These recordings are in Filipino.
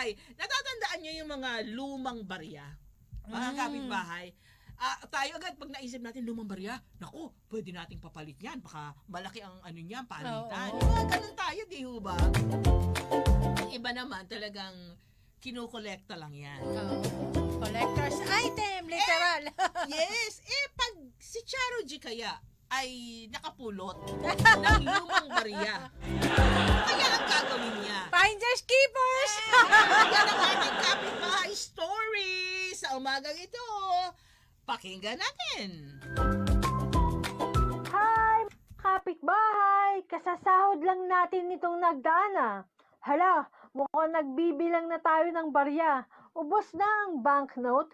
kapitbahay. Natatandaan niyo yung mga lumang barya? Mga kapitbahay. Tayo agad pag naisip natin lumang barya, naku, pwede nating papalit yan. Baka malaki ang ano niyan, palitan. Oo. Mga ganun tayo, di ho ba? Yung iba naman talagang kinukolekta lang yan. Collector's item, literal. Yes, pag si Charo G kaya ay nakapulot ng lumang barya, kaya ang gagawin niya. Finders keepers. Yan ang ating kapitbahay story sa umagang ito. Pakinggan natin. Hi, kapitbahay! Kasasahod lang natin nitong nagdaan. Hala, mukhang nagbibilang na tayo ng barya. Ubos na ang banknote.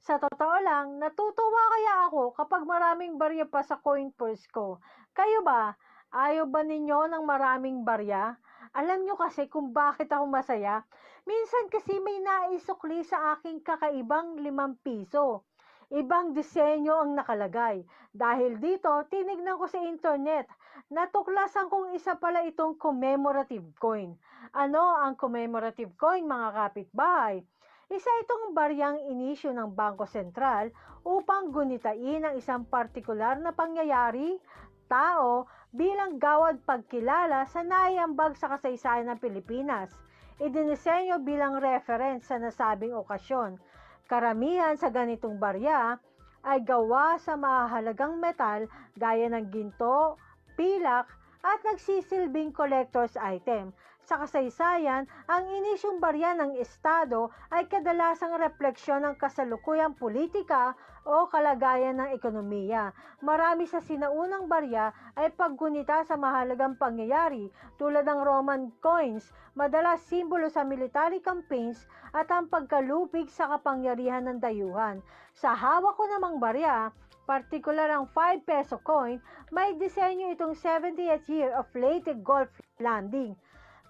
Sa totoo lang, natutuwa kaya ako kapag maraming barya pa sa coin purse ko. Kayo ba? Ayaw ba ninyo ng maraming barya? Alam nyo kasi kung bakit ako masaya? Minsan kasi may naisukli sa aking kakaibang 5 piso. Ibang disenyo ang nakalagay. Dahil dito, tinignan ko sa internet. Natuklasan kong isa pala itong commemorative coin. Ano ang commemorative coin, mga kapitbahay? Isa itong baryang inisyo ng Bangko Sentral upang gunitain ang isang partikular na pangyayari, tao, bilang gawad pagkilala sa naiambag sa kasaysayan ng Pilipinas. Idinisenyo bilang reference sa nasabing okasyon. Karamihan sa ganitong barya ay gawa sa mahalagang metal gaya ng ginto, pilak at nagsisilbing collector's item. Sa kasaysayan, ang inisyong barya ng Estado ay kadalasang refleksyon ng kasalukuyang politika o kalagayan ng ekonomiya. Marami sa sinaunang barya ay paggunita sa mahalagang pangyayari tulad ng Roman coins, madalas simbolo sa military campaigns at ang pagkalupig sa kapangyarihan ng dayuhan. Sa hawak ko namang barya, partikular ang 5 peso coin, may disenyo itong 70th year of Leyte Gulf landing.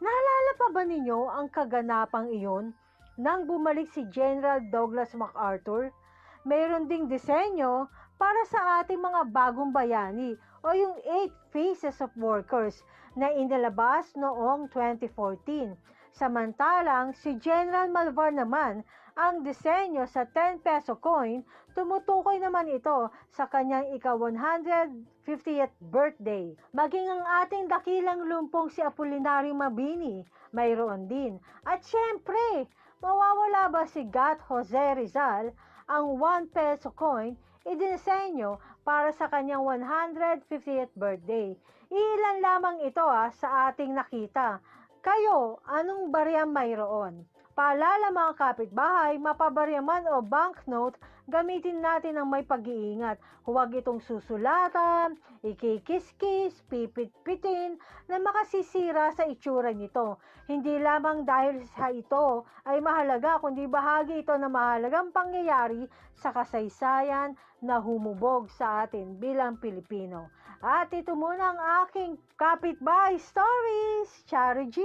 Naalala pa ba ninyo ang kaganapang iyon nang bumalik si General Douglas MacArthur? Mayroon ding disenyo para sa ating mga bagong bayani o yung 8 Faces of Workers na inilabas noong 2014. Samantalang si General Malvar naman, ang disenyo sa 10 peso coin, tumutukoy naman ito sa kanyang ika-150th birthday. Maging ang ating dakilang lumpong si Apolinario Mabini, mayroon din. At syempre, mawawala ba si Gat Jose Rizal, ang 1 peso coin, idinisenyo para sa kanyang 150th birthday. Ilan lamang ito sa ating nakita. Kayo, anong barya mayroon? Paalala mga kapitbahay, mapabarya man o banknote, gamitin natin ng may pag-iingat. Huwag itong susulatan, ikikiskis, pipit-pitin na makasisira sa itsura nito. Hindi lamang dahil sa ito ay mahalaga, kundi bahagi ito ng mahalagang pangyayari sa kasaysayan na humubog sa atin bilang Pilipino. At ito muna ang aking kapitbahay stories, Charo G!